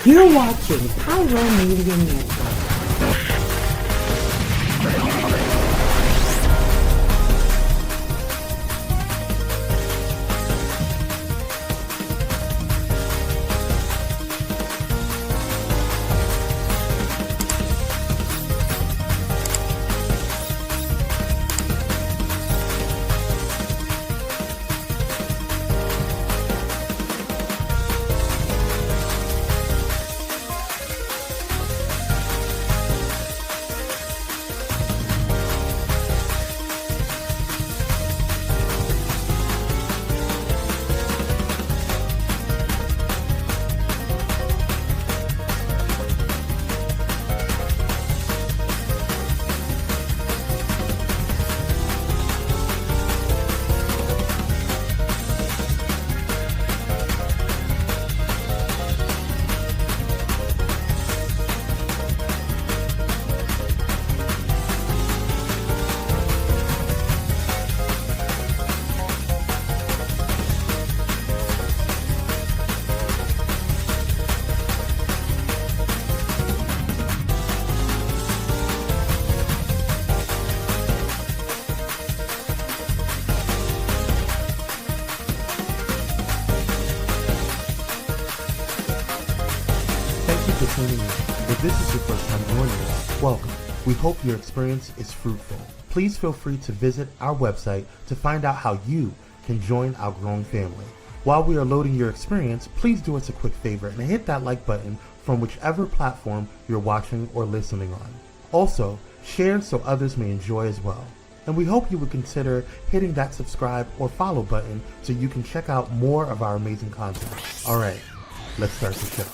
You're watching Pyro Media Network. Thank you for tuning in. If this is your first time joining us, welcome. We hope your experience is fruitful. Please feel free to visit our website to find out how you can join our growing family. While we are loading your experience, please do us a quick favor and hit that like button from whichever platform you're watching or listening on. Also, share so others may enjoy as well. And we hope you would consider hitting that subscribe or follow button so you can check out more of our amazing content. All right, let's start the show.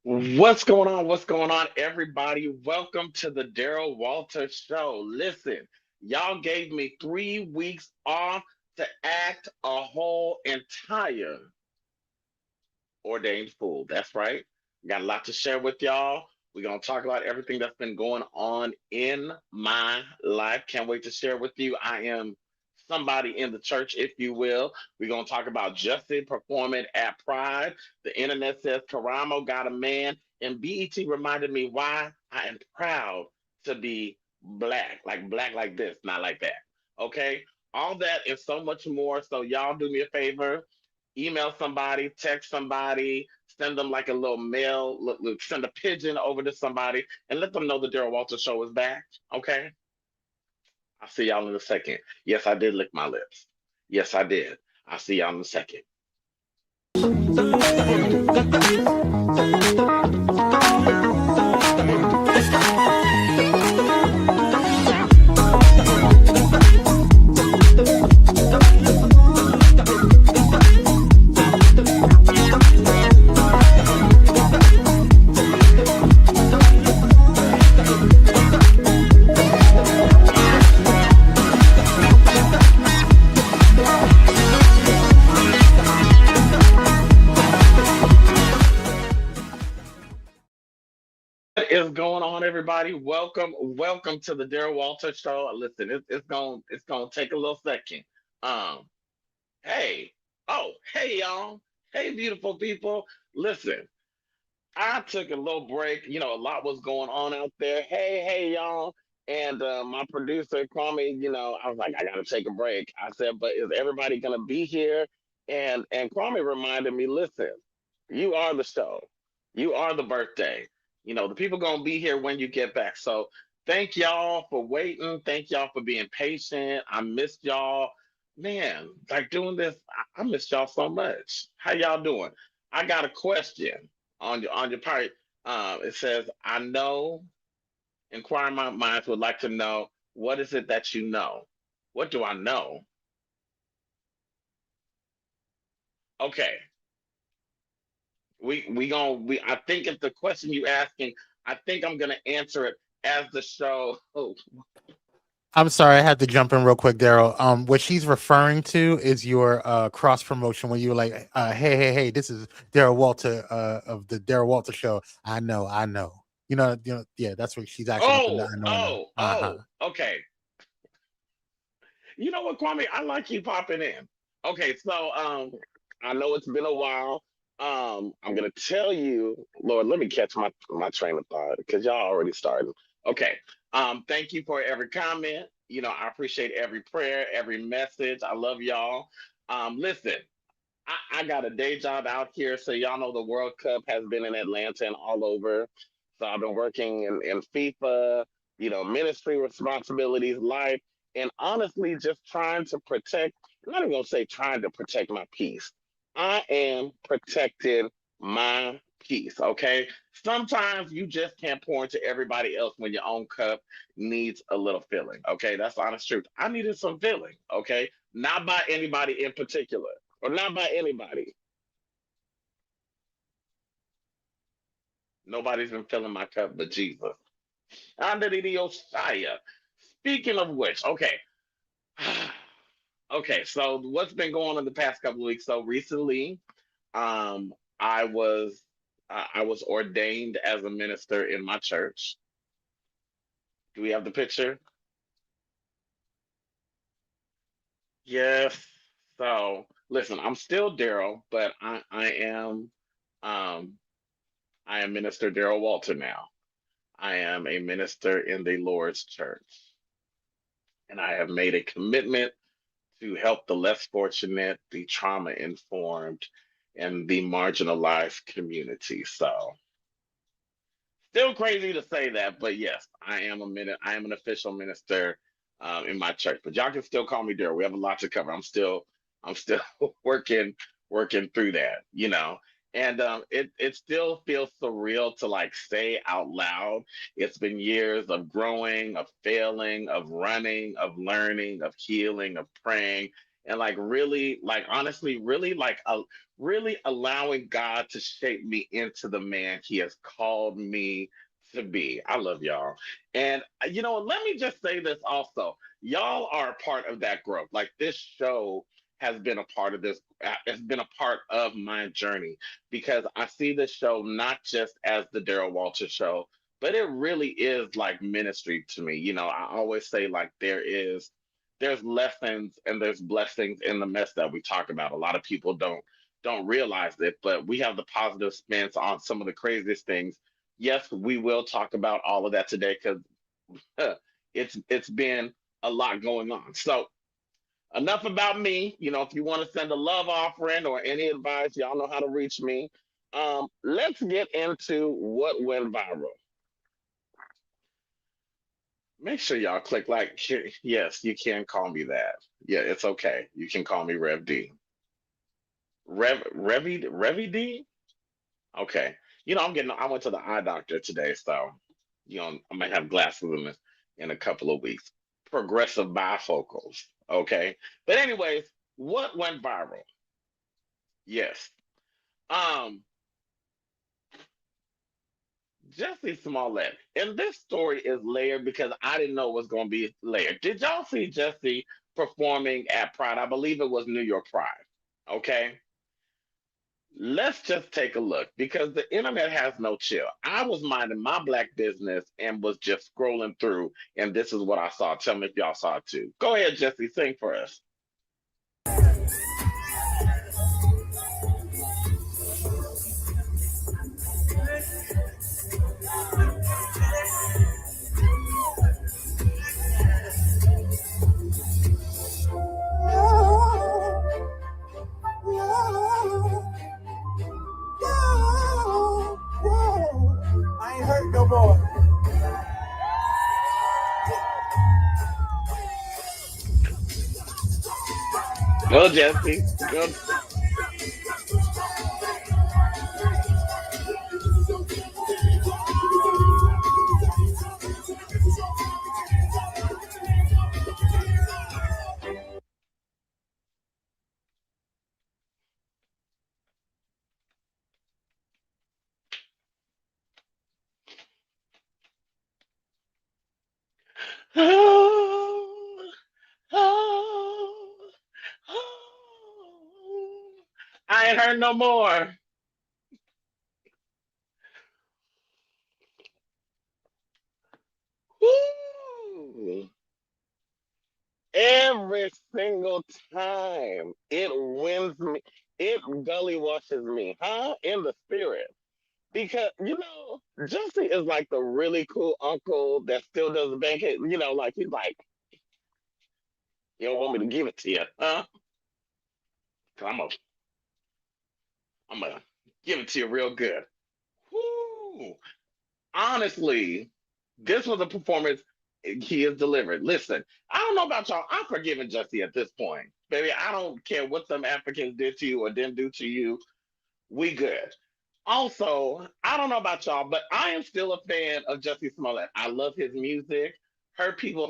What's going on? What's going on, everybody? Welcome to the Daryl Walter Show. Listen, y'all gave me 3 weeks off to act a whole entire ordained fool. That's right. Got a lot to share with y'all. We're going to talk about everything that's been going on in my life. Can't wait to share with you. I am somebody in the church, if you will. We're going to talk about Justin performing at Pride. The internet says Karamo got a man, and BET reminded me why I am proud to be black like this, not like that. Okay? All that and so much more. So y'all do me a favor, email somebody, text somebody, send them like a little mail, send a pigeon over to somebody, and let them know the Daryl Walter Show is back. Okay? I'll see y'all in a second. Yes, I did lick my lips. Yes, I did. I'll see y'all in a second. What is going on, everybody? Welcome to the Daryl Walter Show. Listen, it's gonna take a little second. Um, hey, hey, y'all, hey, beautiful people. Listen, I took a little break. You know, a lot was going on out there. Hey, y'all. And my producer called me. I was like, I gotta take a break. I said, but is everybody gonna be here? And Kwame reminded me, listen, you are the show. You are the birthday. The people gonna be here when you get back. So thank y'all for waiting. Thank y'all for being patient. I missed y'all. Man, like doing this, I missed y'all so much. How y'all doing? I got a question on your part. It says, I know, inquiring minds would like to know, what is it that you know? What do I know? Okay, we I think if the question you asking, I think I'm gonna answer it as the show. Oh, I'm sorry, I had to jump in real quick, Daryl. What she's referring to is your cross promotion when you were like, hey, this is Daryl Walter of the Daryl Walter Show. I know. Yeah, that's what she's actually looking at. I know. Uh-huh. okay. You know what, Kwame? I like you popping in. Okay, so I know it's been a while. I'm gonna tell you, Lord, let me catch my train of thought because y'all already started. Okay. Thank you for every comment. I appreciate every prayer, every message. I love y'all. Listen, I got a day job out here, so y'all know the World Cup has been in Atlanta and all over. So I've been working in FIFA, ministry responsibilities, life, and honestly, just trying to protect. I'm not even gonna say trying to protect my peace. I am protecting my peace. Okay. Sometimes you just can't pour into everybody else when your own cup needs a little filling. Okay, that's the honest truth. I needed some filling. Okay, not by anybody in particular or not by anybody. Nobody's been filling my cup but Jesus. Under the Osiah. Speaking of which, okay. Okay, so what's been going on the past couple of weeks? So recently, um, I was I was ordained as a minister in my church. Do we have the picture? Yes. So listen, I'm still Daryl, but um I am Minister Daryl Walter now. I am a minister in the Lord's church, and I have made a commitment to help the less fortunate, the trauma informed, and the marginalized community. So, still crazy to say that, but yes, I am an official minister in my church. But y'all can still call me Daryl. We have a lot to cover. I'm still working through that, And it still feels surreal to like say out loud. It's been years of growing, of failing, of running, of learning, of healing, of praying, and like really, like honestly, really allowing God to shape me into the man He has called me to be. I love y'all. And let me just say this also. Y'all are a part of that growth. Like this show has been a part of this, it's been a part of my journey because I see this show not just as the Daryl Walter show, but it really is like ministry to me. I always say like there's lessons and there's blessings in the mess that we talk about. A lot of people don't realize it, but we have the positive spins on some of the craziest things. Yes, we will talk about all of that today because it's been a lot going on. So enough about me. If you want to send a love offering or any advice, y'all know how to reach me. Let's get into what went viral. Make sure y'all click like. Yes, you can call me that. Yeah, it's okay. You can call me Rev D. Revy D. Okay. I went to the eye doctor today, so I might have glasses in a couple of weeks. Progressive bifocals. Okay. But anyways, what went viral? Yes. Um, Jesse Smollett. And this story is layered because I didn't know it was gonna be layered. Did y'all see Jesse performing at Pride? I believe it was New York Pride. Okay. Let's just take a look because the internet has no chill. I was minding my black business and was just scrolling through, and this is what I saw. Tell me if y'all saw it too. Go ahead, Jesse, sing for us. I ain't hurt no more. Go, Jesse. Go. Oh, oh, oh. I ain't heard no more. Woo. every single time. It wins me. It gully washes me, huh? In the spirit. Because, Jesse is like the really cool uncle that still does the banquet. Like he's like, you don't want me to give it to you, huh? 'Cause I'm gonna give it to you real good. Whoo! Honestly, this was a performance he has delivered. Listen, I don't know about y'all. I'm forgiving Jesse at this point. Baby, I don't care what some Africans did to you or didn't do to you. We good. Also, I don't know about y'all, but I am still a fan of Jesse Smollett. I love his music. Hurt People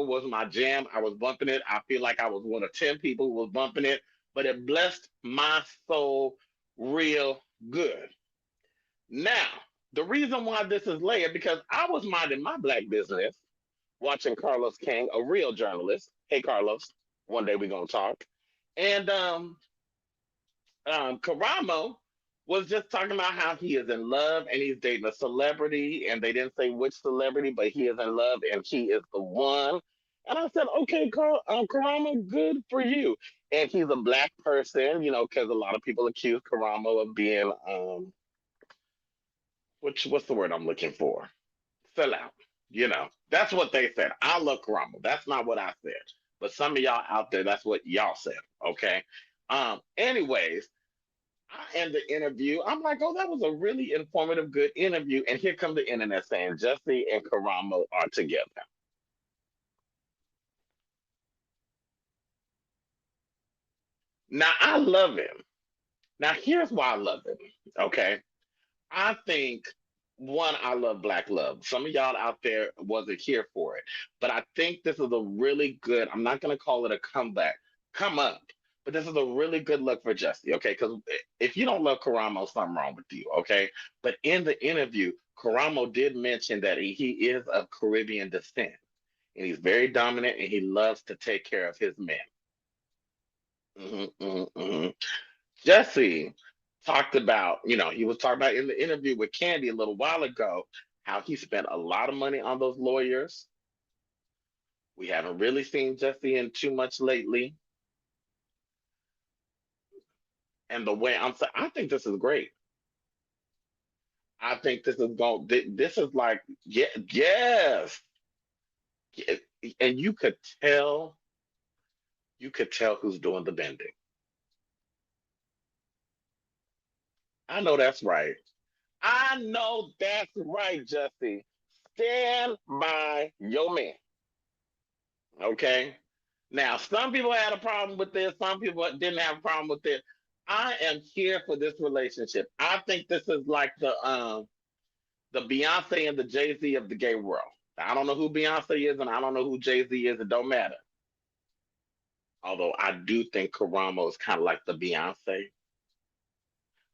was my jam. I was bumping it. I feel like I was one of 10 people who was bumping it, but it blessed my soul real good. Now, the reason why this is layered because I was minding my black business watching Carlos King, a real journalist. Hey, Carlos, one day we're gonna talk. And Karamo was just talking about how he is in love and he's dating a celebrity, and they didn't say which celebrity, but he is in love and she is the one. And I said, okay, Karamo, good for you. And he's a black person, because a lot of people accuse Karamo of being what's the word I'm looking for? Sell out. That's what they said. I love Karamo. That's not what I said. But some of y'all out there, that's what y'all said. Okay. Anyways, I end the interview. I'm like, oh, that was a really informative, good interview. And here comes the internet saying Jesse and Karamo are together. Now I love him. Now here's why I love him. Okay. I think one, I love black love. Some of y'all out there wasn't here for it, but I think this is a really good. I'm not gonna call it a comeback, come up, but this is a really good look for Jesse. Okay, because if you don't love Karamo, something wrong with you. Okay, but in the interview, Karamo did mention that he is of Caribbean descent and he's very dominant and he loves to take care of his men. Hmm. Jesse talked about, he was talking about in the interview with Candy a little while ago how he spent a lot of money on those lawyers. We haven't really seen Jesse in too much lately. And the way I'm saying, I think this is great. I think this is going, this is like, yeah, yes. And you could tell who's doing the bending. I know that's right. I know that's right, Jesse. Stand by your man. Okay. Now, some people had a problem with this. Some people didn't have a problem with this. I am here for this relationship. I think this is like the Beyonce and the Jay Z of the gay world. I don't know who Beyonce is and I don't know who Jay Z is. It don't matter. Although I do think Karamo is kind of like the Beyonce.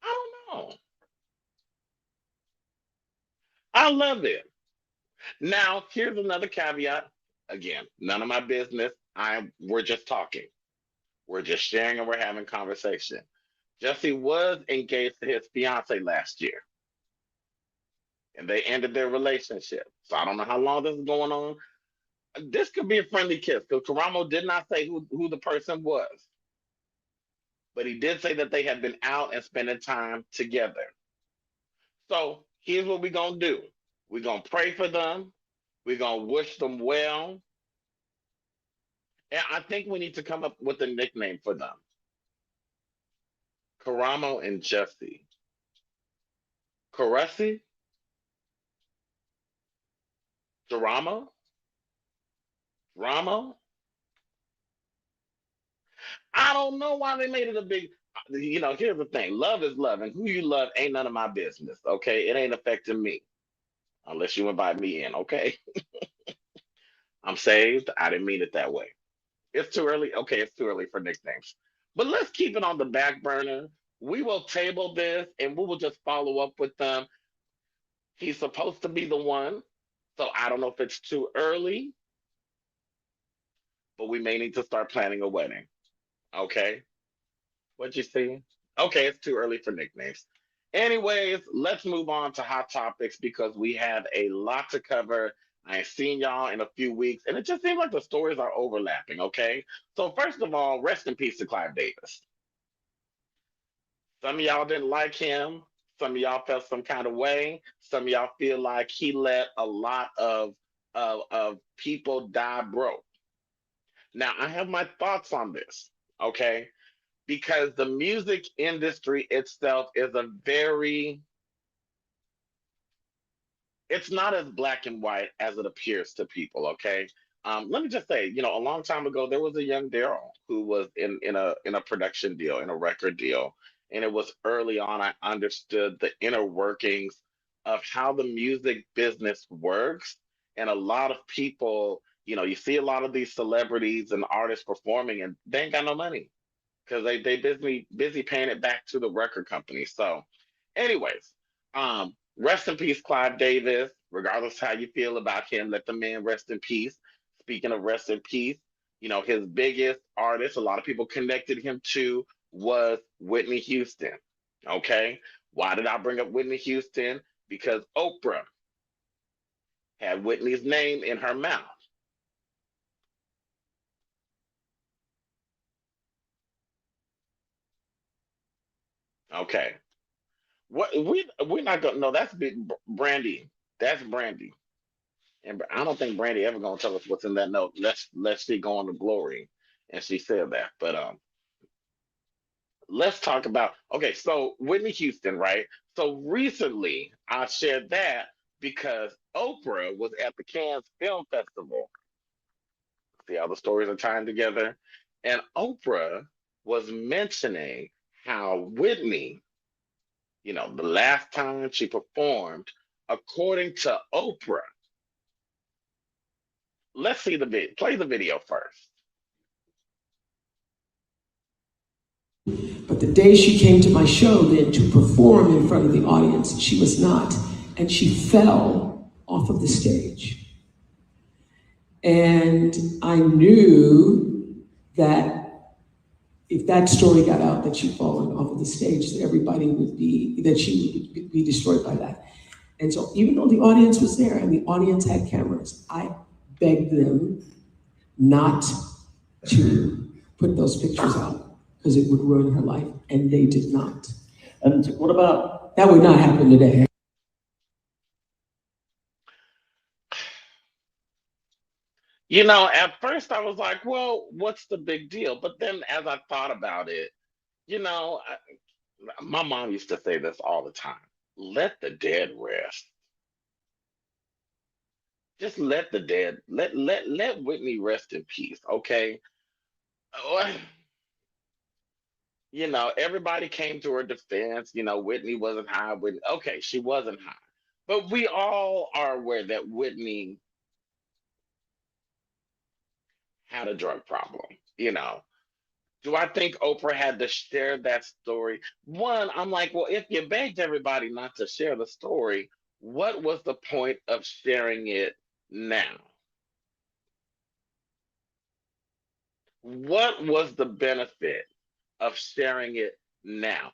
I don't know. I love it. Now, here's another caveat. Again, none of my business. We're just talking. We're just sharing and we're having conversation. Jesse was engaged to his fiance last year, and they ended their relationship. So I don't know how long this is going on. This could be a friendly kiss because Karamo did not say who the person was, but he did say that they had been out and spending time together. So here's what we're gonna do. We're gonna pray for them. We're gonna wish them well, and I think we need to come up with a nickname for them. Karamo and Jesse. Caressy? Drama? Drama? I don't know why they made it a big. Here's the thing: love is love, and who you love ain't none of my business. Okay, it ain't affecting me unless you invite me in. Okay, I'm saved. I didn't mean it that way. It's too early. Okay, it's too early for nicknames, but let's keep it on the back burner. We will table this, and we will just follow up with them. He's supposed to be the one, so I don't know if it's too early, but we may need to start planning a wedding. Okay. What'd you see? Okay, it's too early for nicknames. Anyways, let's move on to hot topics because we have a lot to cover. I ain't seen y'all in a few weeks, and it just seems like the stories are overlapping. Okay, so first of all, rest in peace to Clive Davis. Some of y'all didn't like him. Some of y'all felt some kind of way. Some of y'all feel like he let a lot of people die broke. Now, I have my thoughts on this, okay? Because the music industry itself is a very, it's not as black and white as it appears to people, okay? Let me just say, a long time ago, there was a young Daryl who was in a production deal, in a record deal, and it was early on I understood the inner workings of how the music business works, and a lot of people, you see a lot of these celebrities and artists performing, and they ain't got no money because they busy paying it back to the record company. So, anyways, rest in peace, Clive Davis. Regardless how you feel about him, let the man rest in peace. Speaking of rest in peace, his biggest artist, a lot of people connected him to was Whitney Houston. Okay, why did I bring up Whitney Houston? Because Oprah had Whitney's name in her mouth. Okay, what we're not gonna no, that's big Brandy. That's Brandy. And I don't think Brandy ever gonna tell us what's in that note. Let's see go on to glory. And she said that. But let's talk about okay, so Whitney Houston, right? So recently I shared that because Oprah was at the Cannes Film Festival. See how the stories are tying together? And Oprah was mentioning how Whitney, the last time she performed, according to Oprah, let's see the video. Play the video first. But the day she came to my show then to perform in front of the audience, she was not. And she fell off of the stage. And I knew that if that story got out that she'd fallen off of the stage, that she would be destroyed by that. And so even though the audience was there and the audience had cameras, I begged them not to put those pictures out because it would ruin her life, and they did not. And what about That would not happen today. At first I was like, well, what's the big deal? But then as I thought about it, you know, my mom used to say this all the time: let the dead rest. Just let the dead let Whitney rest in peace, okay? Uh, everybody came to her defense. Whitney wasn't high. Whitney, okay, she wasn't high, but we all are aware that Whitney had a drug problem. You know, do I think Oprah had to share that story? One, I'm like, well, if you begged everybody not to share the story, what was the point of sharing it now? What was the benefit of sharing it now?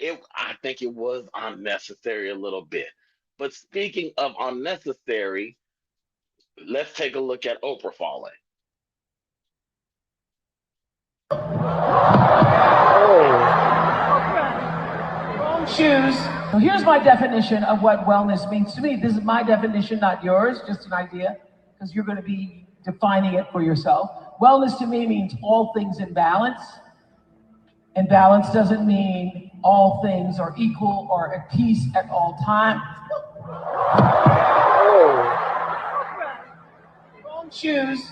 I think it was unnecessary a little bit. But speaking of unnecessary, let's take a look at Oprah falling. Wrong shoes. So here's my definition of what wellness means to me. This is my definition, not yours, just an idea, because you're going to be defining it for yourself. Wellness to me means all things in balance. And balance doesn't mean all things are equal or at peace at all times. Wrong shoes.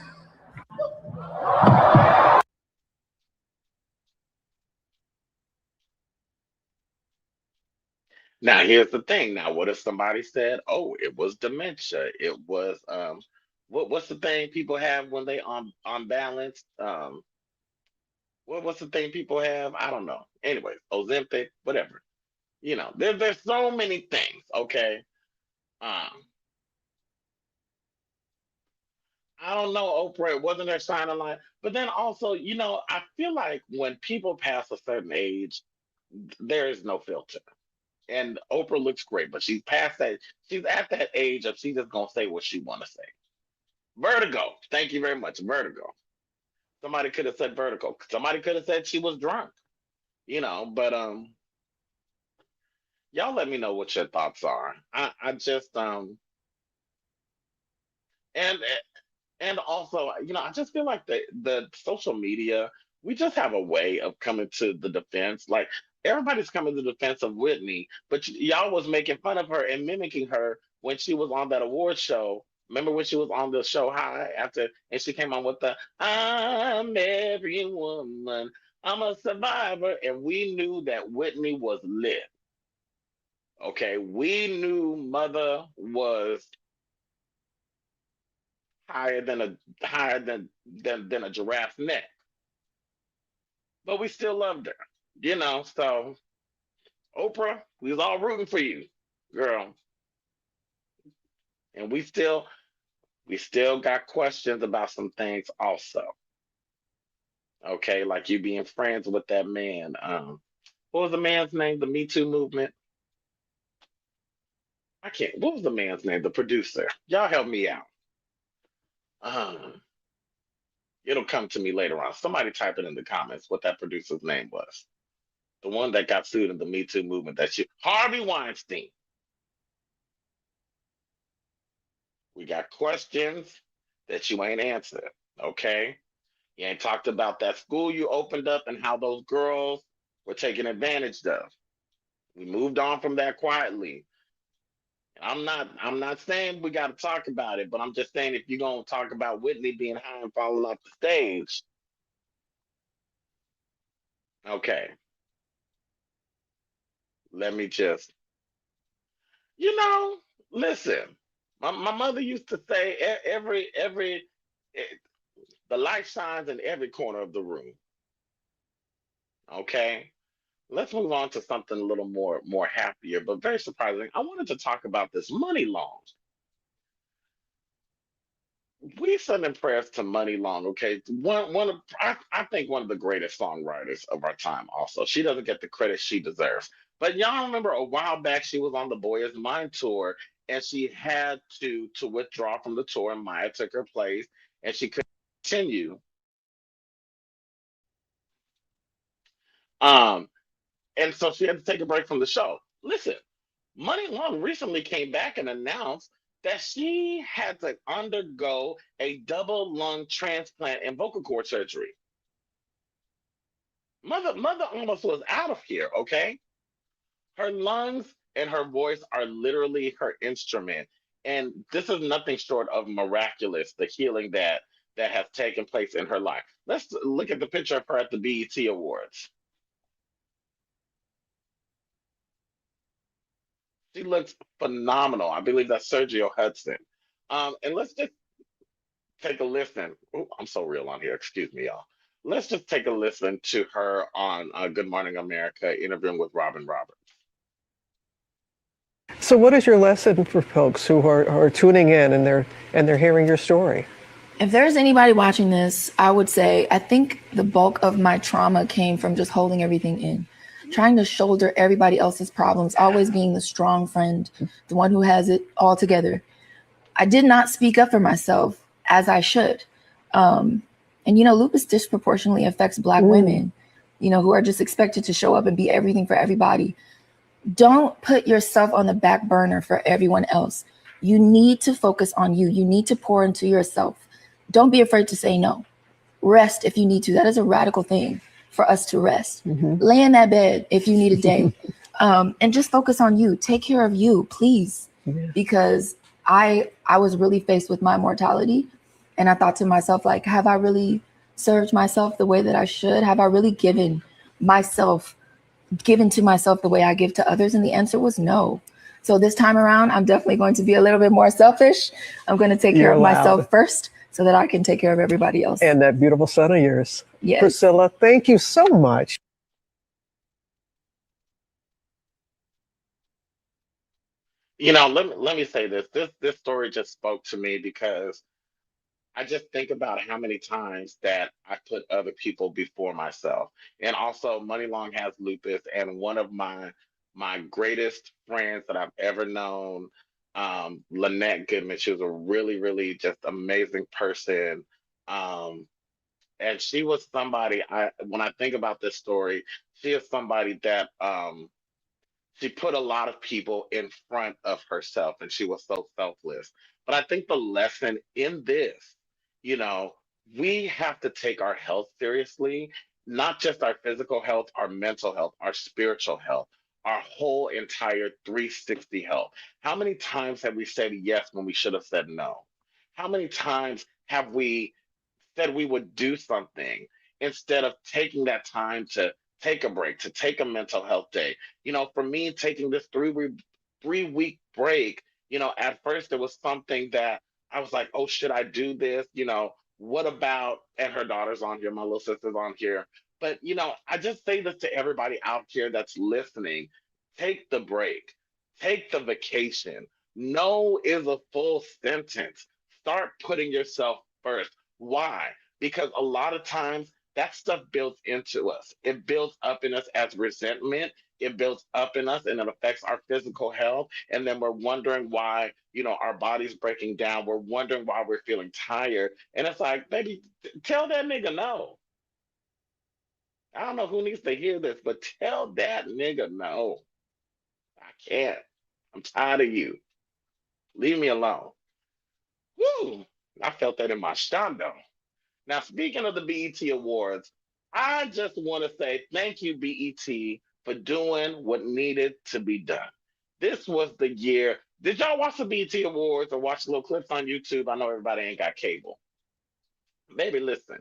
Now here's the thing. Now, what if somebody said, "Oh, it was dementia. It was what's the thing people have when they on balance? What's the thing people have? I don't know. Anyways, Ozempic, whatever. There's so many things. Okay, um, I don't know, Oprah. It wasn't her shining light, but then also, I feel like when people pass a certain age, there is no filter. And Oprah looks great, but she's past that. She's at that age of she's just gonna say what she wanna say. Vertigo. Thank you very much. Vertigo. Somebody could have said vertigo. Somebody could have said she was drunk. But y'all let me know what your thoughts are. I just and and also, I just feel like the social media, we just have a way of coming to the defense. Like everybody's coming to the defense of Whitney, but y'all was making fun of her and mimicking her when she was on that award show. Remember when she was on the show High after, and she came on with the "I'm every woman, I'm a survivor," and we knew that Whitney was lit. Okay, we knew Mother was higher than a giraffe's neck, but we still loved her. So Oprah, we was all rooting for you, girl, and we still got questions about some things also. Okay, like you being friends with that man. What was the man's name? The Me Too movement. I can't. What was the man's name? The producer. Y'all help me out. Um, it'll come to me later on. Somebody type it in the comments what that producer's name was. The one that got sued in the Me Too movement. Harvey Weinstein. We got questions that you ain't answered. Okay. You ain't talked about that school you opened up and how those girls were taken advantage of. We moved on from that quietly. I'm not saying we gotta talk about it, but I'm just saying if you're gonna talk about Whitney being high and falling off the stage, okay, let me just you know, listen. My mother used to say every eh, the light shines in every corner of the room. Okay. Let's move on to something a little more happier, but very surprising. I wanted to talk about this money long. We sending prayers to Money Long, okay? I think one of the greatest songwriters of our time. Also, she doesn't get the credit she deserves. But y'all remember a while back she was on the Boy Is Mine tour, and she had to withdraw from the tour, and Maya took her place, and she couldn't continue. Um, and so she had to take a break from the show. Listen, Money Long recently came back and announced that she had to undergo a double lung transplant and vocal cord surgery. Mother almost was out of here, okay? Her lungs and her voice are literally her instrument. And this is nothing short of miraculous, the healing that has taken place in her life. Let's look at the picture of her at the BET Awards. She looks phenomenal. I believe that's Sergio Hudson. And let's just take a listen. Oh, I'm so real on here. Excuse me, y'all. Let's just take a listen to her on Good Morning America interviewing with Robin Roberts. So what is your lesson for folks who are tuning in and they're hearing your story? If there's anybody watching this, I would say I think the bulk of my trauma came from just holding everything in, trying to shoulder everybody else's problems, always being the strong friend, the one who has it all together. I did not speak up for myself as I should. And lupus disproportionately affects Black women, who are just expected to show up and be everything for everybody. Don't put yourself on the back burner for everyone else. You need to focus on you. You need to pour into yourself. Don't be afraid to say no. Rest if you need to. That is a radical thing for us to rest. Lay in that bed if you need a day. And just focus on you. Take care of you, please. Because I was really faced with my mortality. And I thought to myself, like, have I really served myself the way that I should? Have I really given to myself the way I give to others? And the answer was no. So this time around, I'm definitely going to be a little bit more selfish. I'm going to take care of myself first so that I can take care of everybody else. And that beautiful son of yours. Yes. Priscilla, thank you so much. Let me say this. This story just spoke to me because I just think about how many times that I put other people before myself. And also, Money Long has lupus, and one of my my greatest friends that I've ever known. Lynette Goodman, she was a really, really just amazing person. Um, and she was somebody when I think about this story, she is somebody that she put a lot of people in front of herself and she was so selfless. But I think the lesson in this, you know, we have to take our health seriously, not just our physical health, our mental health, our spiritual health, our whole entire 360 health. How many times have we said yes when we should have said no? How many times have we said we would do something instead of taking that time to take a break, to take a mental health day? For me, taking this 3 week break, at first it was something that I was like, oh, should I do this? What about, and her daughter's on here, my little sister's on here. But, I just say this to everybody out here that's listening: take the break, take the vacation. No is a full sentence. Start putting yourself first. Why? Because a lot of times that stuff builds into us. It builds up in us as resentment. It builds up in us and it affects our physical health. And then we're wondering why, our body's breaking down. We're wondering why we're feeling tired. And it's like, baby, tell that nigga no. I don't know who needs to hear this, but tell that nigga no. I can't. I'm tired of you. Leave me alone. Woo! I felt that in my shando. Now, speaking of the BET Awards, I just want to say thank you, BET, for doing what needed to be done. This was the year. Did y'all watch the BET Awards or watch little clips on YouTube? I know everybody ain't got cable. Maybe listen.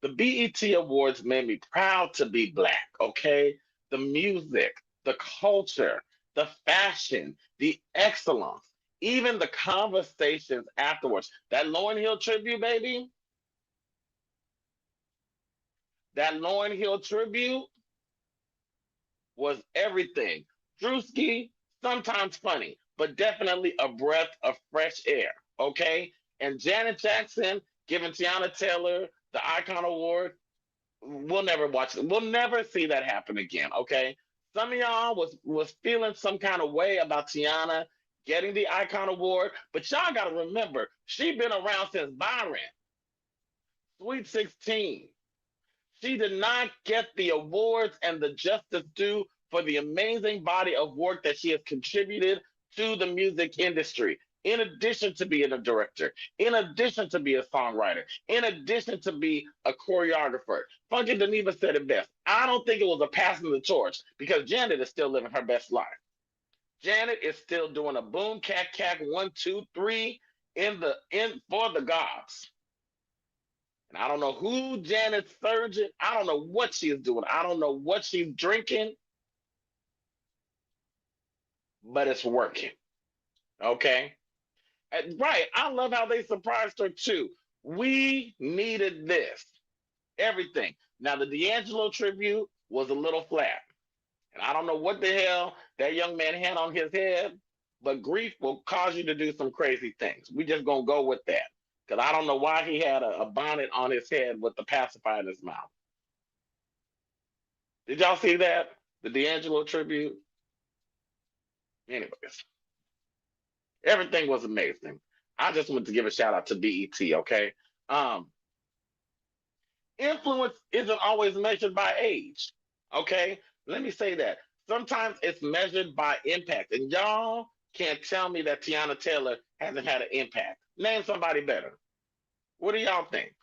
The BET Awards made me proud to be Black, okay? The music, the culture, the fashion, the excellence, even the conversations afterwards. That Lauryn Hill tribute, baby, that Lauryn Hill tribute was everything. Drewski, sometimes funny, but definitely a breath of fresh air, okay? And Janet Jackson giving Tiana Taylor the Icon Award, we'll never watch it. We'll never see that happen again, okay? Some of y'all was feeling some kind of way about Tiana getting the Icon Award, but y'all got to remember, she been around since Byron, Sweet 16. She did not get the awards and the justice due for the amazing body of work that she has contributed to the music industry. In addition to being a director, in addition to be a songwriter, in addition to be a choreographer. Funky Geneva said it best. I don't think it was a passing the torch because Janet is still living her best life. Janet is still doing a boom cat 1 2 3 for the gods. And I don't know who Janet's surgeon. I don't know what she is doing. I don't know what she's drinking, but it's working. Okay? Right. I love how they surprised her too. We needed this. Everything. Now, the D'Angelo tribute was a little flat. And I don't know what the hell that young man had on his head, but grief will cause you to do some crazy things. We just gonna go with that. Because I don't know why he had a bonnet on his head with the pacifier in his mouth. Did y'all see that? The D'Angelo tribute? Anyways, everything was amazing. I just want to give a shout out to BET, okay? Influence isn't always measured by age, okay? Let me say that. Sometimes it's measured by impact. And y'all can't tell me that Tiana Taylor hasn't had an impact. Name somebody better. What do y'all think?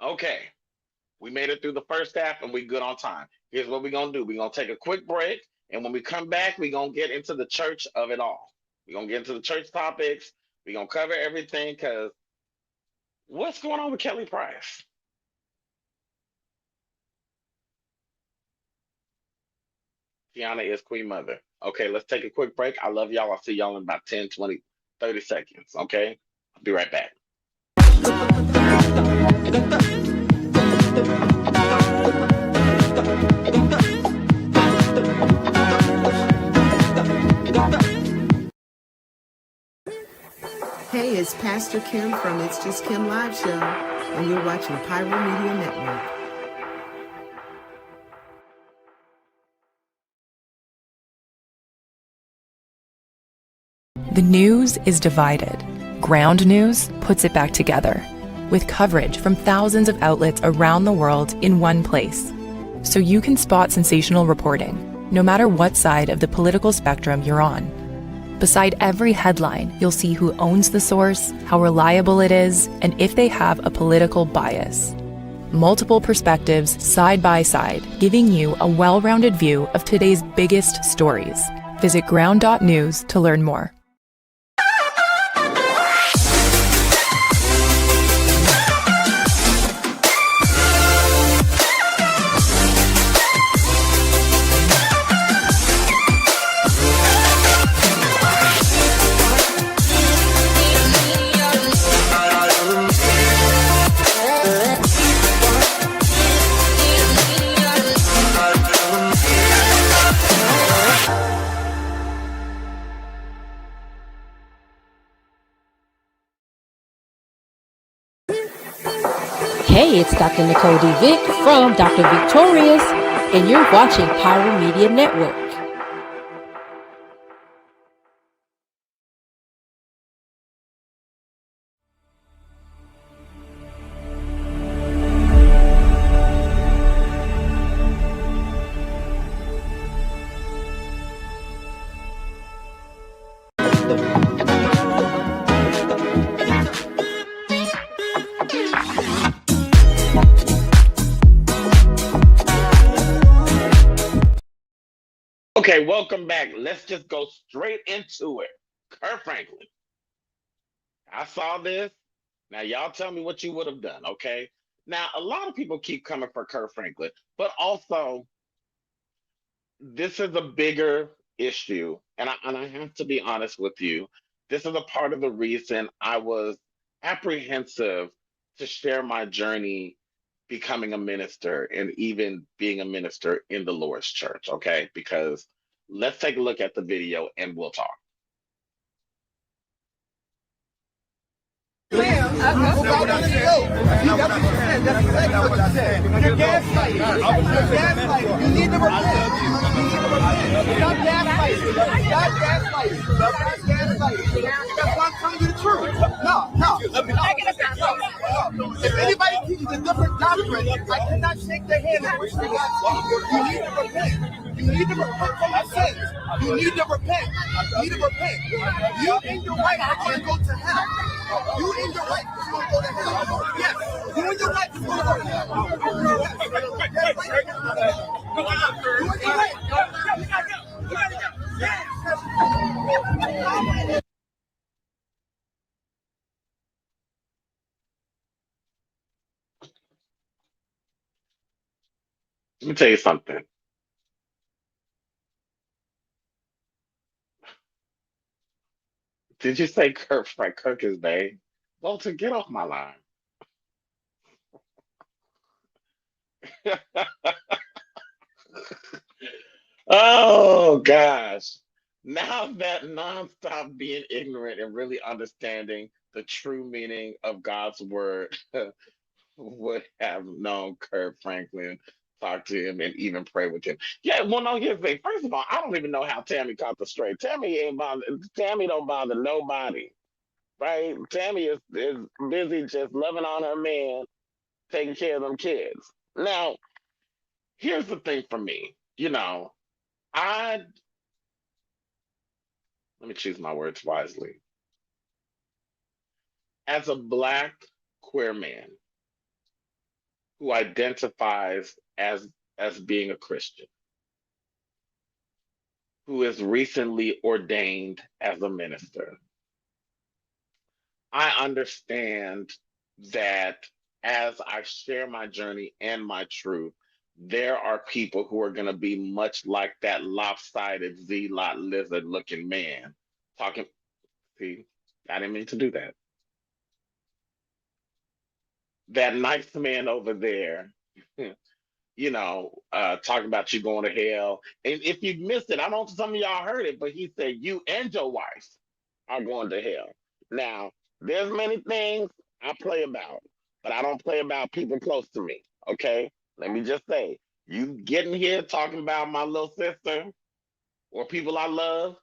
Okay, we made it through the first half and we good on time. Here's what we're gonna do. We're gonna take a quick break, and when we come back, we're gonna get into the church of it all. We're gonna get into the church topics. We're gonna cover everything because what's going on with Kelly Price? Tiana is Queen Mother. Okay, let's take a quick break. I love y'all. I'll see y'all in about 10, 20, 30 seconds. Okay, I'll be right back. Hey, it's Pastor Kim from It's Just Kim Live Show, and you're watching Pyro Media Network. The news is divided. Ground News puts it back together, with coverage from thousands of outlets around the world in one place. So you can spot sensational reporting, no matter what side of the political spectrum you're on. Beside every headline, you'll see who owns the source, how reliable it is, and if they have a political bias. Multiple perspectives side by side, giving you a well-rounded view of today's biggest stories. Visit ground.news to learn more. Hey, it's Dr. Nicole D. Vick from Dr. Victorious, and you're watching Pyro Media Network. Okay, welcome back. Let's just go straight into it. Kirk Franklin. I saw this. Now, y'all tell me what you would have done, okay? Now, a lot of people keep coming for Kirk Franklin, but also, this is a bigger issue. And I have to be honest with you. This is a part of the reason I was apprehensive to share my journey becoming a minister and even being a minister in the Lord's church, okay? Because let's take a look at the video and we'll talk. You're gaslighting. You're gaslighting. You need to repent. Stop gaslighting. Stop gaslighting. Stop gaslighting. That's why I'm telling you the truth. No. If anybody teaches a different doctrine, I cannot shake their hand and wish they got you. You need to repent. You need to repent from your sins. You need to repent. You need to repent. You and your wife are going to go to hell. You and your wife is going to go to hell. Yes. You and your wife is going to go to hell. You and your wife. Let me tell you something. Did you say Kirk? Right, Kirk is bae. Walter, get off my line. Oh gosh. Now that nonstop being ignorant and really understanding the true meaning of God's word would have known Kirk Franklin, talk to him, and even pray with him. Yeah, well, no, here's the thing. First of all, I don't even know how Tammy caught the straight. Tammy don't bother nobody, right? Tammy is busy just loving on her man, taking care of them kids. Now, here's the thing for me. I let me choose my words wisely. As a black queer man who identifies as being a Christian, who is recently ordained as a minister, I understand that as I share my journey and my truth, there are people who are going to be much like that lopsided Z-Lot lizard looking man talking. See, I didn't mean to do that. That nice man over there, talking about you going to hell. And if you missed it, I don't know if some of y'all heard it, but he said you and your wife are going to hell. Now, there's many things I play about, but I don't play about people close to me. Okay? Let me just say, you getting here talking about my little sister or people I love,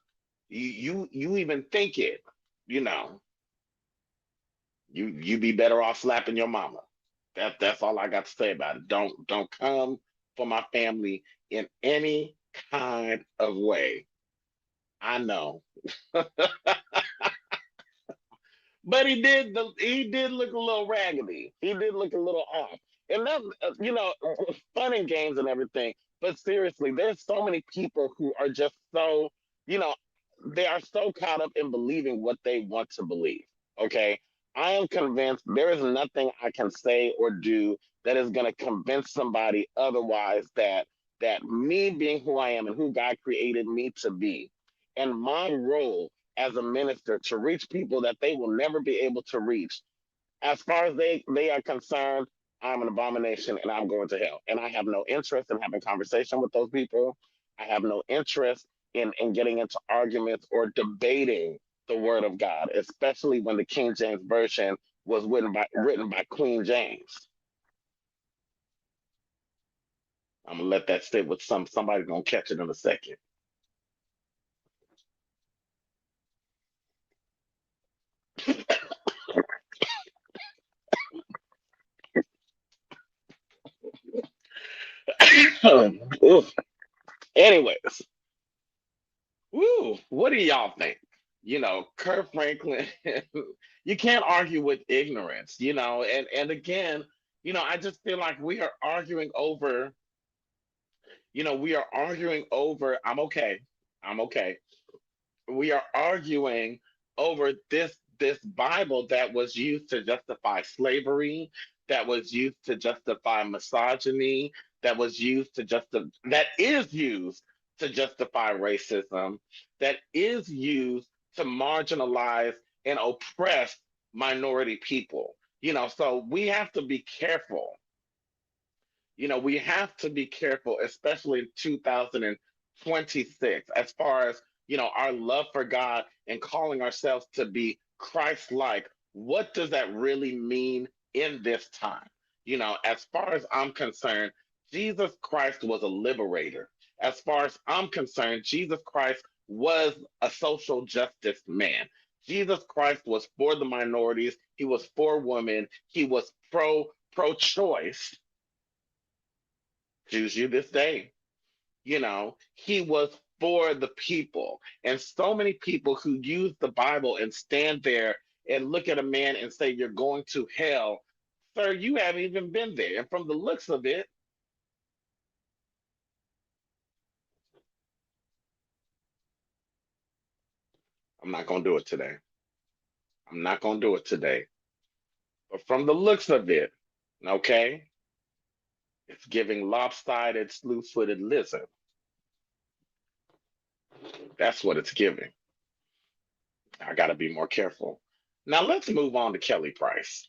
You even think it, you know, you be better off slapping your mama. That's all I got to say about it. Don't come for my family in any kind of way. I know. But he did look a little raggedy. He did look a little off. And that, fun and games and everything. But seriously, there's so many people who are just so, you know, they are so caught up in believing what they want to believe. Okay. I am convinced there is nothing I can say or do that is going to convince somebody otherwise that me being who I am and who God created me to be, and my role as a minister to reach people that they will never be able to reach. As far as they are concerned, I'm an abomination and I'm going to hell. And I have no interest in having conversation with those people. I have no interest in getting into arguments or debating the word of God, especially when the King James Version was written by Queen James. I'm gonna let that sit with somebody's gonna catch it in a second. Anyways, woo, what do y'all think? Kirk Franklin, you can't argue with ignorance, and again, I just feel like we are arguing over, I'm okay. We are arguing over this Bible that was used to justify slavery, that was used to justify misogyny, that is used to justify racism, that is used to marginalize and oppress minority people. So we have to be careful. We have to be careful, especially in 2026, as far as, our love for God and calling ourselves to be Christ-like. What does that really mean in this time? As far as I'm concerned, Jesus Christ was a liberator. As far as I'm concerned, Jesus Christ was a social justice man. Jesus Christ was for the minorities. He was for women. He was pro-choice. Choose you this day. He was for the people. And so many people who use the Bible and stand there and look at a man and say, "You're going to hell." Sir, you haven't even been there. And from the looks of it, I'm not going to do it today. I'm not going to do it today. But from the looks of it, okay, it's giving lopsided, slew-footed lizard. That's what it's giving. I got to be more careful. Now let's move on to Kelly Price.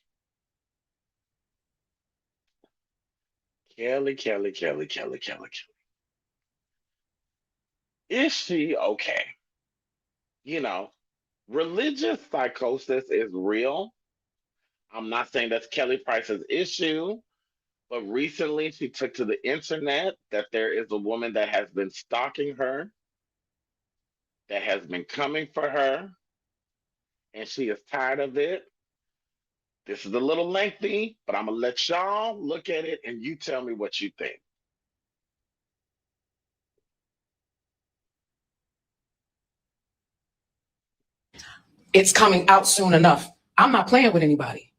Kelly. Is she okay? Religious psychosis is real. I'm not saying that's Kelly Price's issue, but recently she took to the internet that there is a woman that has been stalking her, that has been coming for her, and she is tired of it. This is a little lengthy, but I'm going to let y'all look at it and you tell me what you think. It's coming out soon enough. I'm not playing with anybody.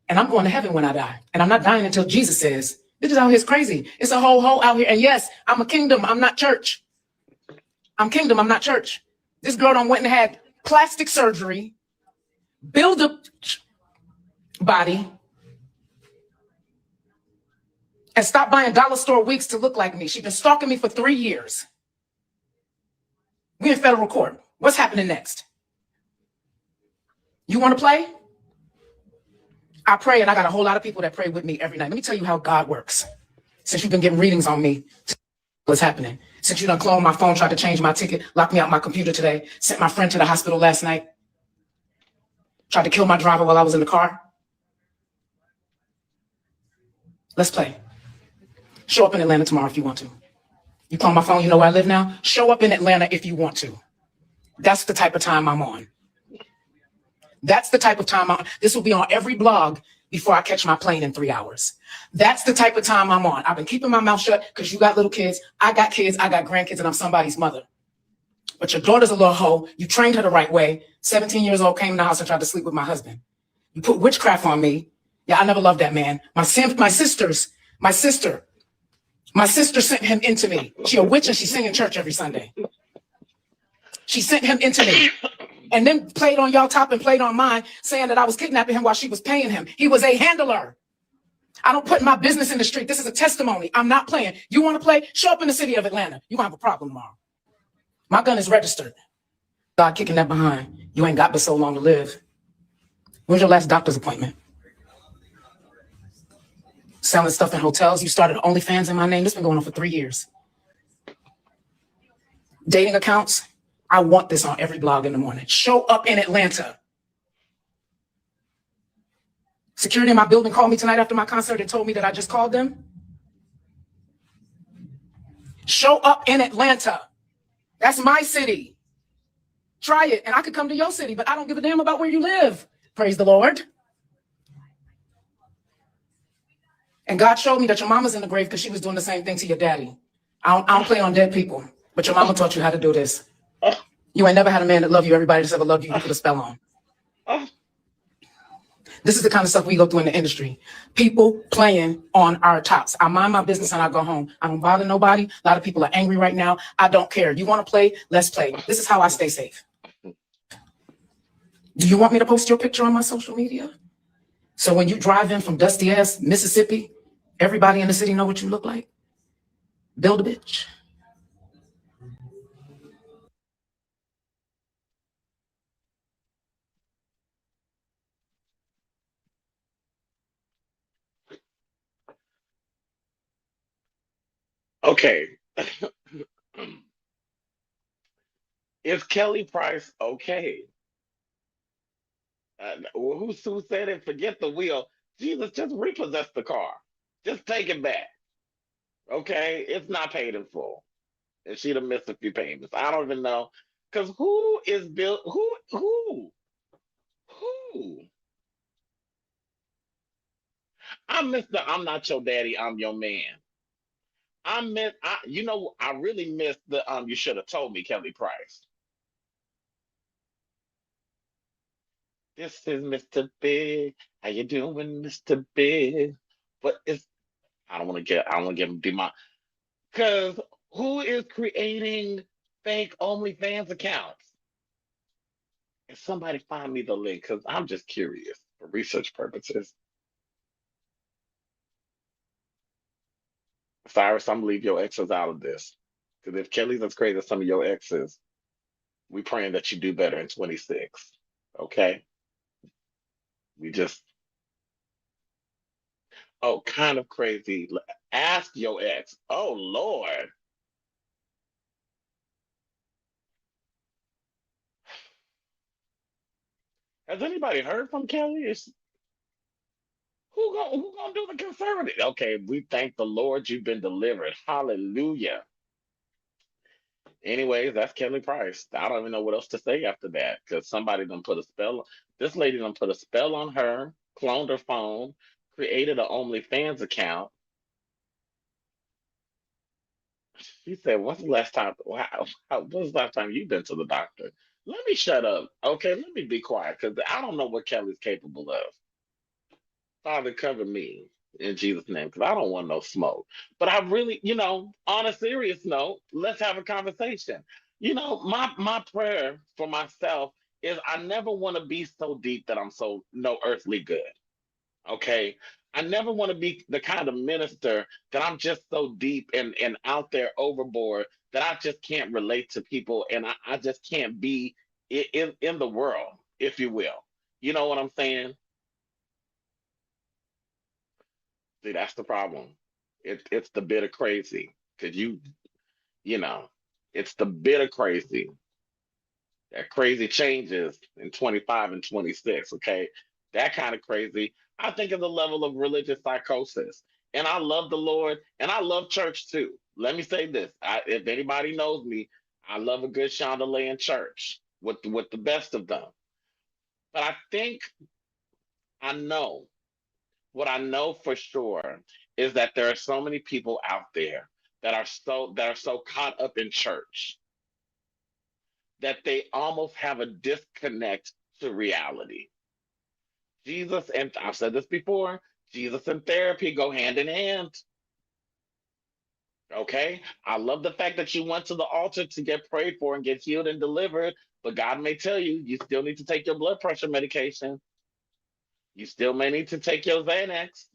And I'm going to heaven when I die. And I'm not dying until Jesus says, this is out here is crazy. It's a whole out here. And yes, I'm a kingdom. I'm not church. I'm kingdom. I'm not church. This girl done went and had plastic surgery, build a body, and stopped buying dollar store wigs to look like me. She's been stalking me for 3 years. We in federal court. What's happening next? You want to play? I pray, and I got a whole lot of people that pray with me every night. Let me tell you how God works. Since you've been getting readings on me, what's happening? Since you done cloned my phone, tried to change my ticket, locked me out my computer today, sent my friend to the hospital last night, tried to kill my driver while I was in the car. Let's play. Show up in Atlanta tomorrow if you want to. You clone my phone, you know where I live now? Show up in Atlanta if you want to. That's the type of time I'm on. That's the type of time this will be on every blog before I catch my plane in 3 hours. That's the type of time I'm on. I've been keeping my mouth shut because you got little kids, I got grandkids, and I'm somebody's mother. But your daughter's a little hoe. You trained her the right way. 17 years old, came in the house and tried to sleep with my husband. You put witchcraft on me. Yeah, I never loved that man. My sister sent him into me. She a witch and she sing in church every Sunday. She sent him into me. And then played on y'all top and played on mine, saying that I was kidnapping him while she was paying him. He was a handler. I don't put my business in the street. This is a testimony. I'm not playing. You want to play? Show up in the city of Atlanta. You're going to have a problem tomorrow. My gun is registered. God kicking that behind. You ain't got but so long to live. When's your last doctor's appointment? Selling stuff in hotels. You started OnlyFans in my name. This has been going on for 3 years. Dating accounts. I want this on every blog in the morning. Show up in Atlanta. Security in my building called me tonight after my concert and told me that I just called them. Show up in Atlanta. That's my city. Try it. And I could come to your city, but I don't give a damn about where you live. Praise the Lord. And God showed me that your mama's in the grave because she was doing the same thing to your daddy. I don't play on dead people, but your mama taught you how to do this. You ain't never had a man that loved you. Everybody that's ever loved you, you put a spell on. This is the kind of stuff we go through in the industry. People playing on our tops. I mind my business and I go home. I don't bother nobody. A lot of people are angry right now. I don't care. You want to play? Let's play. This is how I stay safe. Do you want me to post your picture on my social media? So when you drive in from dusty ass Mississippi, everybody in the city know what you look like? Build a bitch. Okay. Is Kelly Price okay? Who said it? Forget the wheel. Jesus, just repossess the car. Just take it back. Okay? It's not paid in full. And she'd have missed a few payments. I don't even know. Because who is Bill? Who? I'm not your daddy, I'm your man. I really missed the you should have told me, Kelly Price. This is Mr. Big. How you doing, Mr. Big? But it's I don't want to get him demon. Because who is creating fake OnlyFans accounts? And somebody find me the link because I'm just curious for research purposes. Cyrus, I'm gonna leave your exes out of this. Because if Kelly's as crazy as some of your exes, we praying that you do better in 26. Okay? We just kind of crazy. Ask your ex. Oh Lord. Has anybody heard from Kelly? Who gonna do the conservative? Okay, we thank the Lord you've been delivered. Hallelujah. Anyways, that's Kelly Price. I don't even know what else to say after that because somebody done put a spell. This lady done put a spell on her, cloned her phone, created an OnlyFans account. She said, "What's the last time? Wow, when's the last time you've been to the doctor?" Let me shut up. Okay, let me be quiet because I don't know what Kelly's capable of. Father, cover me in Jesus' name because I don't want no smoke. But I really, on a serious note, let's have a conversation. My prayer for myself is I never want to be so deep that I'm so no earthly good. Okay. I never want to be the kind of minister that I'm just so deep and out there overboard that I just can't relate to people and I just can't be in the world, if you will. You know what I'm saying? See, that's the problem. It's the bit of crazy because you know, it's the bit of crazy. That crazy changes in 25 and 26. Okay, that kind of crazy. I think is a level of religious psychosis. And I love the Lord, and I love church too. Let me say this: if anybody knows me, I love a good chandelier in church. with the best of them. But I think I know what I know for sure is that there are so many people out there that are so caught up in church that they almost have a disconnect to reality. Jesus, and I've said this before, Jesus and therapy go hand in hand. Okay? I love the fact that you went to the altar to get prayed for and get healed and delivered, but God may tell you you still need to take your blood pressure medication. You still may need to take your Xanax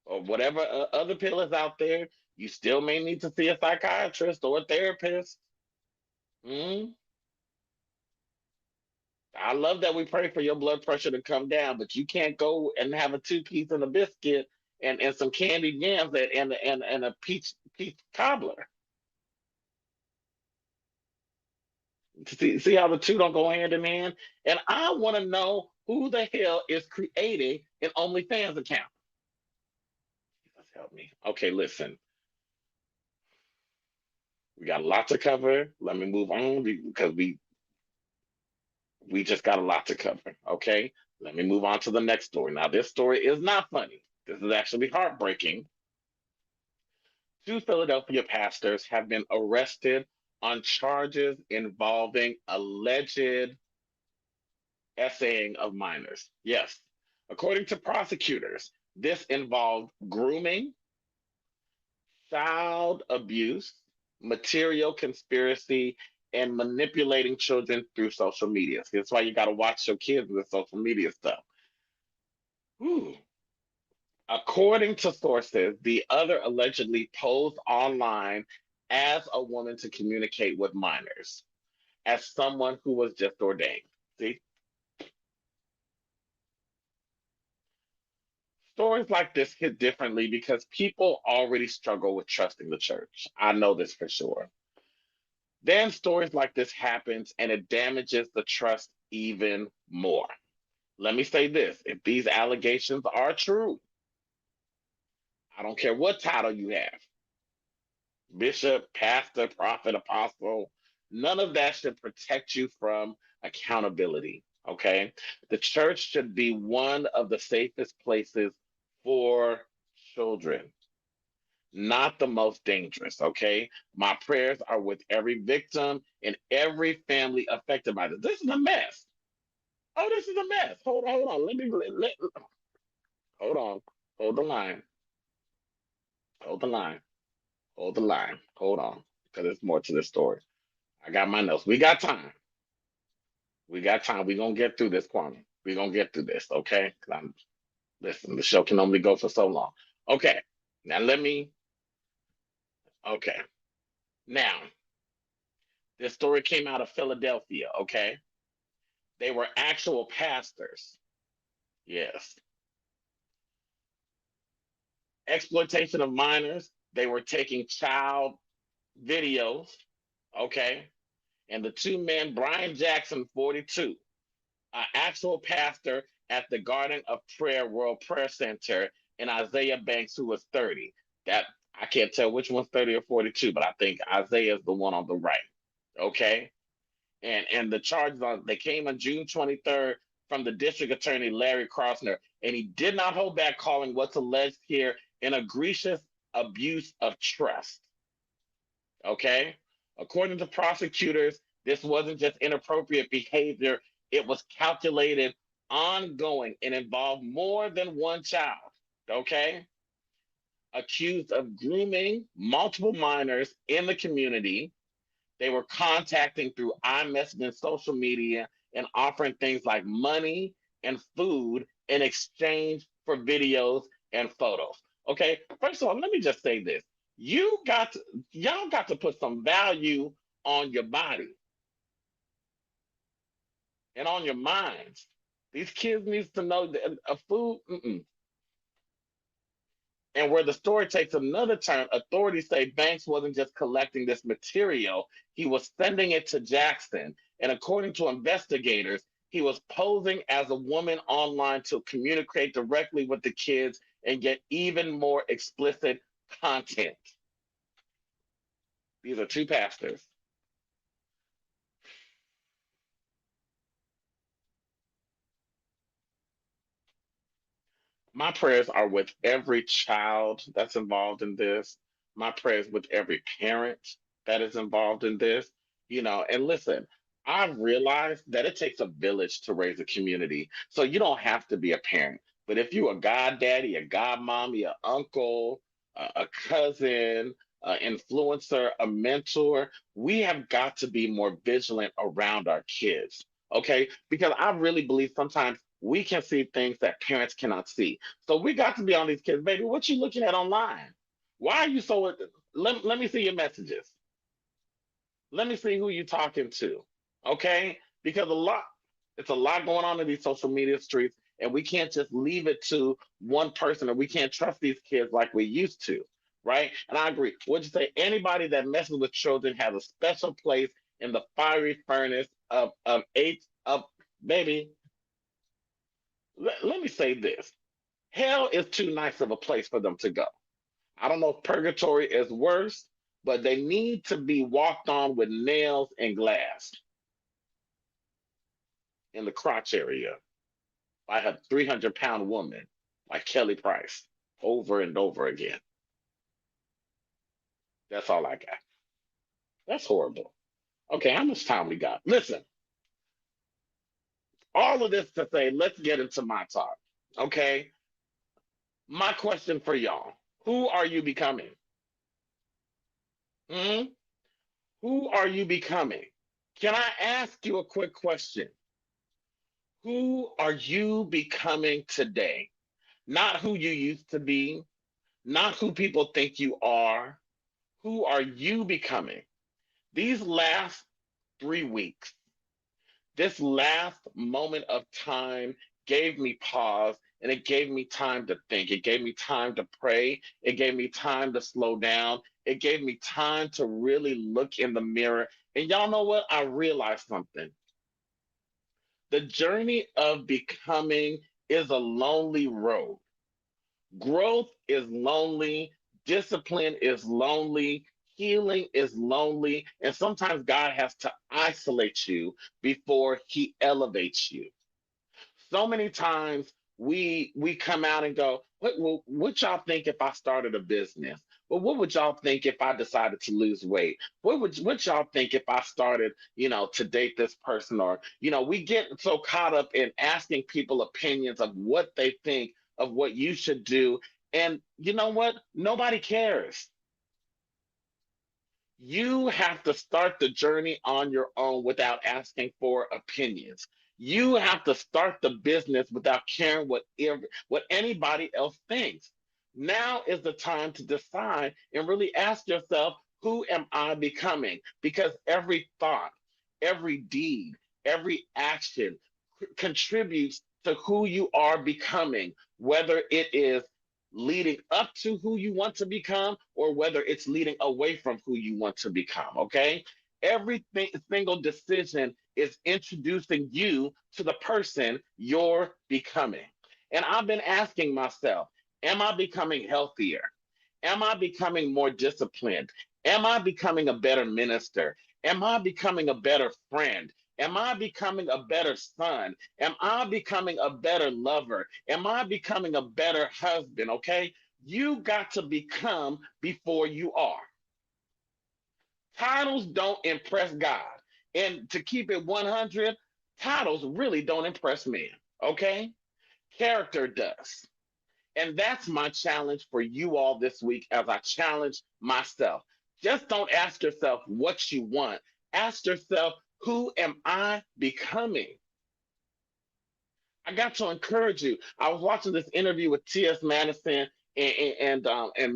or whatever other pill is out there. You still may need to see a psychiatrist or a therapist. Mm? I love that we pray for your blood pressure to come down, but you can't go and have a two-piece and a biscuit and some candied yams and a peach cobbler. See how the two don't go hand in hand? And I want to know who the hell is creating an OnlyFans account. Jesus help me. Okay, listen. We got a lot to cover. Let me move on because we just got a lot to cover. Okay, let me move on to the next story. Now, this story is not funny. This is actually heartbreaking. Two Philadelphia pastors have been arrested on charges involving alleged essaying of minors. Yes, according to prosecutors, this involved grooming, child abuse, material conspiracy, and manipulating children through social media. See, that's why you got to watch your kids with social media stuff. Whew. According to sources, the other allegedly posed online as a woman to communicate with minors, as someone who was just ordained. See, stories like this hit differently because people already struggle with trusting the church. I know this for sure. Then stories like this happens and it damages the trust even more. Let me say this, if these allegations are true, I don't care what title you have, bishop, pastor, prophet, apostle, none of that should protect you from accountability. Okay. The church should be one of the safest places for children, not the most dangerous. Okay. My prayers are with every victim and every family affected by this. This is a mess. Oh, this is a mess. Hold on. Hold on. Hold the line. Hold the line. Hold the line. Hold on. Because there's more to this story. I got my notes. We got time. We got time. We're gonna get through this, Kwame. We're gonna get through this, okay? 'Cause listen, the show can only go for so long. Okay. Now okay. Now, this story came out of Philadelphia, okay? They were actual pastors. Yes. Exploitation of minors. They were taking child videos, okay? And the two men, Brian Jackson, 42, an actual pastor at the Garden of Prayer World Prayer Center, and Isaiah Banks, who was 30. That I can't tell which one's 30 or 42, but I think Isaiah is the one on the right. Okay. And the charges on they came on June 23rd from the district attorney Larry Krosner, and he did not hold back calling what's alleged here an egregious abuse of trust. Okay. According to prosecutors, this wasn't just inappropriate behavior, it was calculated, ongoing, and involved more than one child. Okay. Accused of grooming multiple minors in the community. They were contacting through iMessage and social media and offering things like money and food in exchange for videos and photos. Okay. First of all, let me just say this. Y'all got to put some value on your body and on your minds. These kids needs to know that a food. And where the story takes another turn, authorities say Banks wasn't just collecting this material, he was sending it to Jackson. And according to investigators, he was posing as a woman online to communicate directly with the kids and get even more explicit content. These are two pastors. My prayers are with every child that's involved in this. My prayers with every parent that is involved in this. And listen, I've realized that it takes a village to raise a community. So you don't have to be a parent. But if you're a goddaddy, a godmommy, a uncle, a cousin, influencer, a mentor, we have got to be more vigilant around our kids. Okay? Because I really believe sometimes we can see things that parents cannot see. So we got to be on these kids, baby. What you looking at online? Why are you so? Let me see your messages. Let me see who you talking to. Okay, because it's a lot going on in these social media streets, and we can't just leave it to one person, or we can't trust these kids like we used to, right? And I agree. Would you say anybody that messes with children has a special place in the fiery furnace of eight of baby? Let me say this. Hell is too nice of a place for them to go. I don't know if purgatory is worse, but they need to be walked on with nails and glass in the crotch area by a 300-pound woman like Kelly Price over and over again. That's all I got. That's horrible. Okay, how much time we got? Listen, all of this to say, let's get into my talk. Okay, my question for y'all: who are you becoming? Hmm? Who are you becoming? Can I ask you a quick question? Who are you becoming today? Not who you used to be, not who people think you are. Who are you becoming? These last 3 weeks, this last moment of time gave me pause, and it gave me time to think. It gave me time to pray. It gave me time to slow down. It gave me time to really look in the mirror. And y'all know what? I realized something. The journey of becoming is a lonely road. Growth is lonely, discipline is lonely, healing is lonely, and sometimes God has to isolate you before he elevates you. So many times we come out and go, what y'all think if I started a business? Well, what would y'all think if I decided to lose weight? What y'all think if I started, to date this person? Or, we get so caught up in asking people opinions of what they think of what you should do. And you know what? Nobody cares. You have to start the journey on your own without asking for opinions. You have to start the business without caring what anybody else thinks. Now is the time to decide and really ask yourself, who am I becoming? Because every thought, every deed, every action contributes to who you are becoming, whether it is leading up to who you want to become or whether it's leading away from who you want to become. Okay. Every single decision is introducing you to the person you're becoming. And I've been asking myself, am I becoming healthier? Am I becoming more disciplined? Am I becoming a better minister? Am I becoming a better friend? Am I becoming a better son? Am I becoming a better lover? Am I becoming a better husband? Okay. You got to become before you are. Titles don't impress God. And to keep it 100, titles really don't impress men. Okay. Character does. And that's my challenge for you all this week as I challenge myself. Just don't ask yourself what you want. Ask yourself, who am I becoming? I got to encourage you. I was watching this interview with T.S. Madison and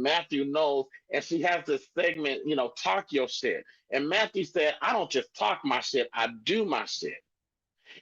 Matthew Knowles, and she has this segment, talk your shit. And Matthew said, I don't just talk my shit, I do my shit.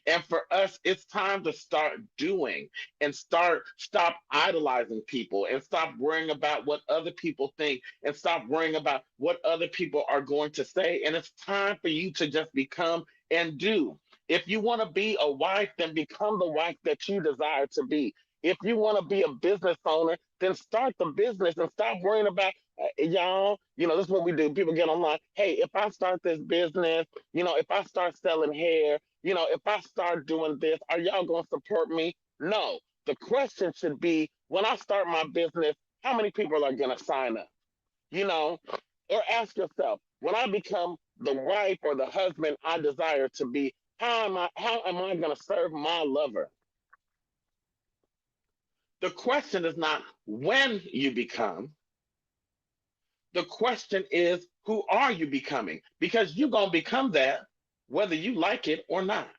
And for us, it's time to start doing and stop idolizing people and stop worrying about what other people think and stop worrying about what other people are going to say. And it's time for you to just become and do. If you want to be a wife, then become the wife that you desire to be. If you want to be a business owner, then start the business and stop worrying about y'all. This is what we do. People get online. Hey, if I start this business, if I start selling hair, if I start doing this, are y'all going to support me? No. The question should be, when I start my business, how many people are going to sign up? You know, or ask yourself, when I become the wife or the husband I desire to be, how am I going to serve my lover? The question is not when you become. The question is, who are you becoming? Because you're going to become that whether you like it or not.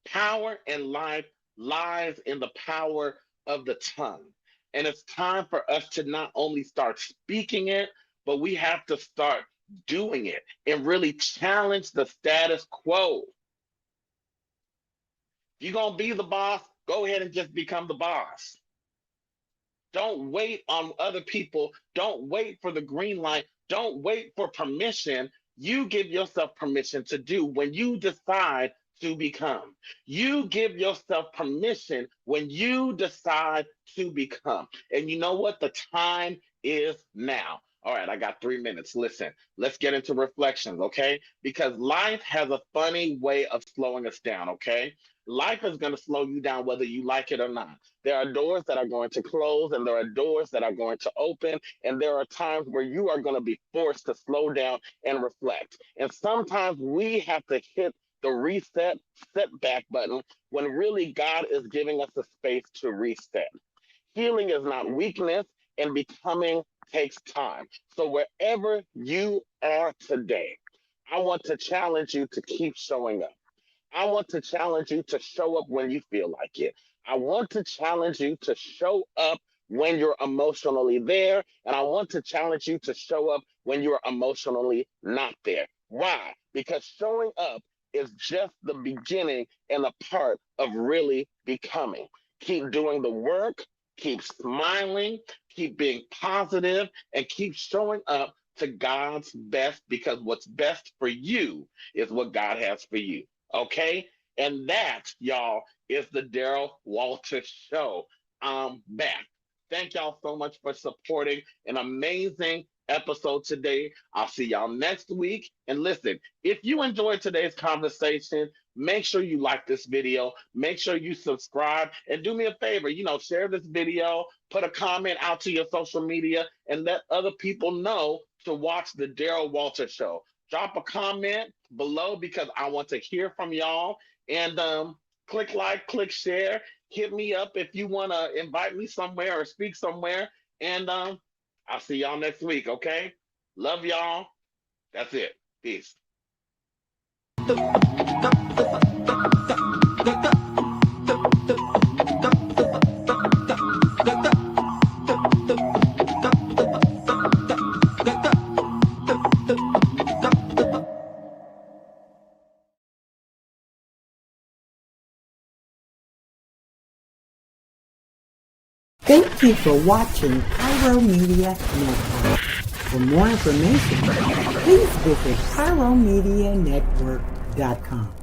Power in life lies in the power of the tongue. And it's time for us to not only start speaking it, but we have to start doing it and really challenge the status quo. If you're going to be the boss, go ahead and just become the boss. Don't wait on other people. Don't wait for the green light. Don't wait for permission. You give yourself permission to do when you decide to become. You give yourself permission when you decide to become. And you know what? The time is now. All right, I got 3 minutes. Listen, let's get into reflections, okay? Because life has a funny way of slowing us down, okay? Life is going to slow you down whether you like it or not. There are doors that are going to close and there are doors that are going to open. And there are times where you are going to be forced to slow down and reflect. And sometimes we have to hit the reset, setback button when really God is giving us a space to reset. Healing is not weakness, and becoming takes time. So wherever you are today, I want to challenge you to keep showing up. I want to challenge you to show up when you feel like it. I want to challenge you to show up when you're emotionally there. And I want to challenge you to show up when you're emotionally not there. Why? Because showing up is just the beginning and a part of really becoming. Keep doing the work, keep smiling, keep being positive, and keep showing up to God's best, because what's best for you is what God has for you. Okay? And that, y'all, is the Daryl Walter Show. I'm back. Thank y'all so much for supporting an amazing episode today. I'll see y'all next week. And listen, if you enjoyed today's conversation, make sure you like this video. Make sure you subscribe. And do me a favor, share this video, put a comment out to your social media, and let other people know to watch the Daryl Walter Show. Drop a comment below because I want to hear from y'all. And click like, click share. Hit me up if you want to invite me somewhere or speak somewhere. And I'll see y'all next week, okay? Love y'all. That's it. Peace. Thank you for watching Pyro Media Network. For more information, please visit pyromedianetwork.com.